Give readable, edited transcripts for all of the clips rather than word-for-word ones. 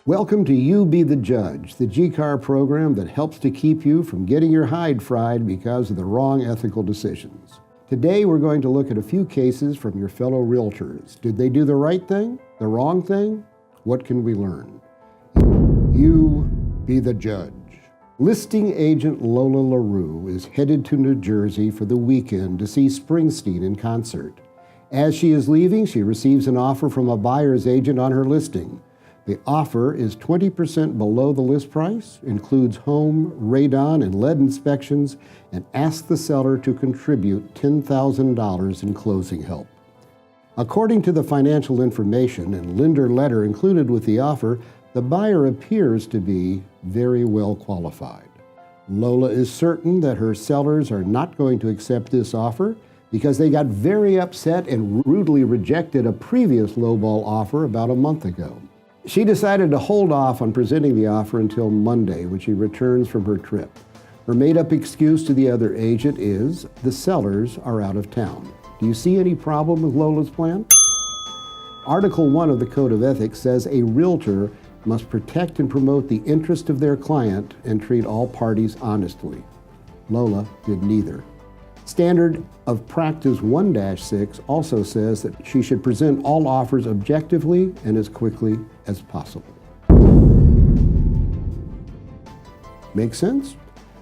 Welcome to You Be the Judge, the GCAAR program that helps to keep you from getting your hide fried because of the wrong ethical decisions. Today we're going to look at a few cases from your fellow realtors. Did they do the right thing? The wrong thing? What can we learn? You be the judge. Listing agent Lola LaRue is headed to New Jersey for the weekend to see Springsteen in concert. As she is leaving, she receives an offer from a buyer's agent on her listing. The offer is 20% below the list price, includes home, radon, and lead inspections, and asks the seller to contribute $10,000 in closing help. According to the financial information and lender letter included with the offer, the buyer appears to be very well qualified. Lola is certain that her sellers are not going to accept this offer because they got very upset and rudely rejected a previous lowball offer about a month ago. She decided to hold off on presenting the offer until Monday when she returns from her trip. Her made-up excuse to the other agent is the sellers are out of town. Do you see any problem with Lola's plan? Article 1 of the Code of Ethics says a realtor must protect and promote the interest of their client and treat all parties honestly. Lola did neither. Standard of Practice 1-6 also says that she should present all offers objectively and as quickly as possible. Make sense?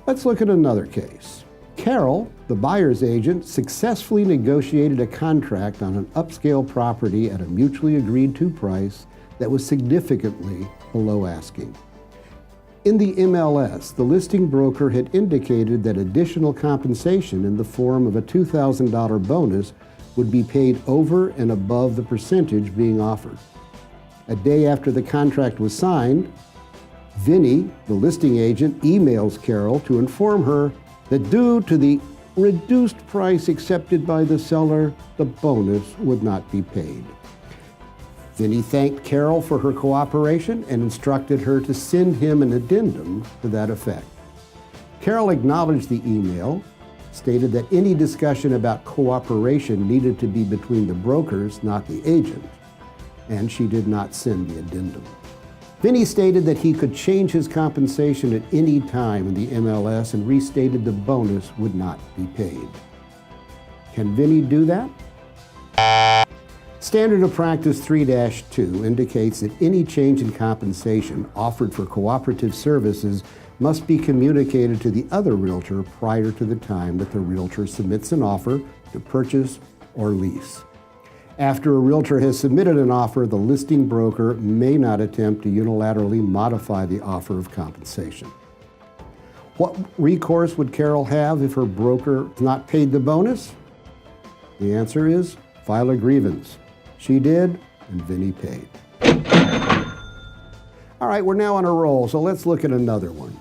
Let's look at another case. Carol, the buyer's agent, successfully negotiated a contract on an upscale property at a mutually agreed to price that was significantly below asking. In the MLS, the listing broker had indicated that additional compensation in the form of a $2,000 bonus would be paid over and above the percentage being offered. A day after the contract was signed, Vinny, the listing agent, emails Carol to inform her that due to the reduced price accepted by the seller, the bonus would not be paid. Vinny thanked Carol for her cooperation and instructed her to send him an addendum to that effect. Carol acknowledged the email, stated that any discussion about cooperation needed to be between the brokers, not the agent, and she did not send the addendum. Vinny stated that he could change his compensation at any time in the MLS and restated the bonus would not be paid. Can Vinny do that? Standard of Practice 3-2 indicates that any change in compensation offered for cooperative services must be communicated to the other realtor prior to the time that the realtor submits an offer to purchase or lease. After a realtor has submitted an offer, the listing broker may not attempt to unilaterally modify the offer of compensation. What recourse would Carol have if her broker has not paid the bonus? The answer is file a grievance. She did, and Vinny paid. All right, we're now on a roll, so let's look at another one.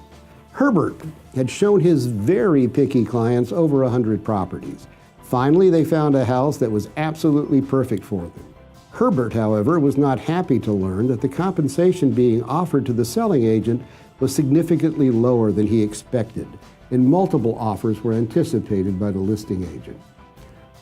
Herbert had shown his very picky clients over 100 properties. Finally, they found a house that was absolutely perfect for them. Herbert, however, was not happy to learn that the compensation being offered to the selling agent was significantly lower than he expected, and multiple offers were anticipated by the listing agent.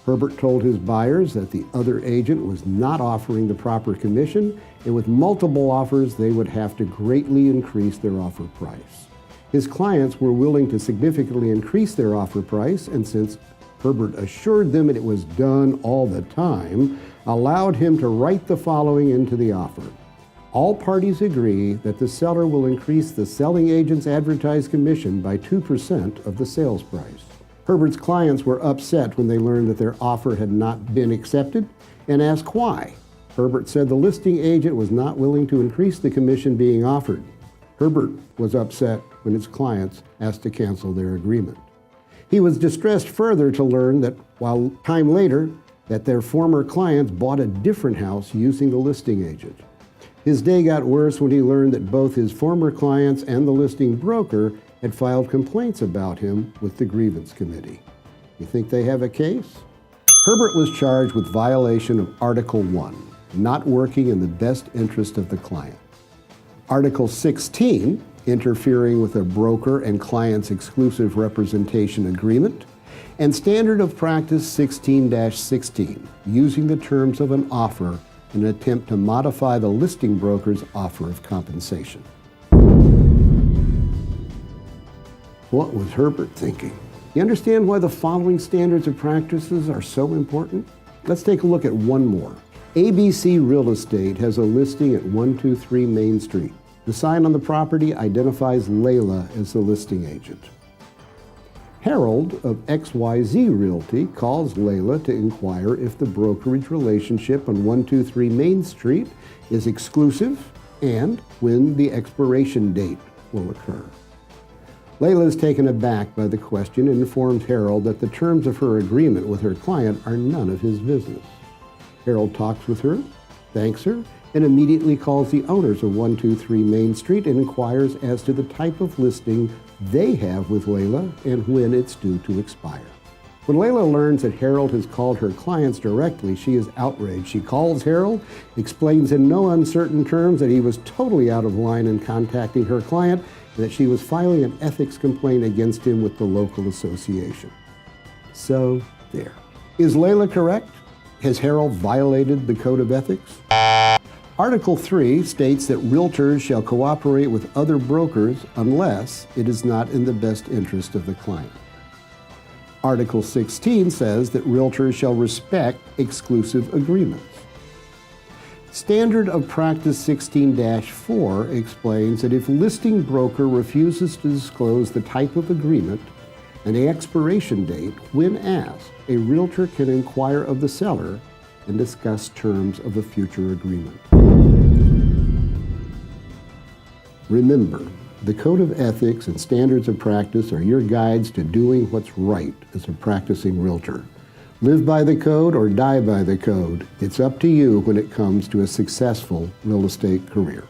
Herbert told his buyers that the other agent was not offering the proper commission, and with multiple offers, they would have to greatly increase their offer price. His clients were willing to significantly increase their offer price, and since Herbert assured them that it was done all the time, allowed him to write the following into the offer. All parties agree that the seller will increase the selling agent's advertised commission by 2% of the sales price. Herbert's clients were upset when they learned that their offer had not been accepted and asked why. Herbert said the listing agent was not willing to increase the commission being offered. Herbert was upset when his clients asked to cancel their agreement. He was distressed further to learn that while time later that their former clients bought a different house using the listing agent. His day got worse when he learned that both his former clients and the listing broker had filed complaints about him with the grievance committee. You think they have a case? Herbert was charged with violation of Article 1, not working in the best interest of the client. Article 16, interfering with a broker and client's exclusive representation agreement, and Standard of Practice 16-16, using the terms of an offer in an attempt to modify the listing broker's offer of compensation. What was Herbert thinking? You understand why the following standards of practices are so important? Let's take a look at one more. ABC Real Estate has a listing at 123 Main Street. The sign on the property identifies Layla as the listing agent. Harold of XYZ Realty calls Layla to inquire if the brokerage relationship on 123 Main Street is exclusive and when the expiration date will occur. Layla is taken aback by the question and informs Harold that the terms of her agreement with her client are none of his business. Harold talks with her, thanks her, and immediately calls the owners of 123 Main Street and inquires as to the type of listing they have with Layla and when it's due to expire. When Layla learns that Harold has called her clients directly, she is outraged. She calls Harold, explains in no uncertain terms that he was totally out of line in contacting her client and that she was filing an ethics complaint against him with the local association. So, there. Is Layla correct? Has Harold violated the code of ethics? Article 3 states that realtors shall cooperate with other brokers unless it is not in the best interest of the client. Article 16 says that realtors shall respect exclusive agreements. Standard of Practice 16-4 explains that if listing broker refuses to disclose the type of agreement and the expiration date, when asked, a realtor can inquire of the seller and discuss terms of a future agreement. Remember, the Code of Ethics and Standards of Practice are your guides to doing what's right as a practicing realtor. Live by the code or die by the code. It's up to you when it comes to a successful real estate career.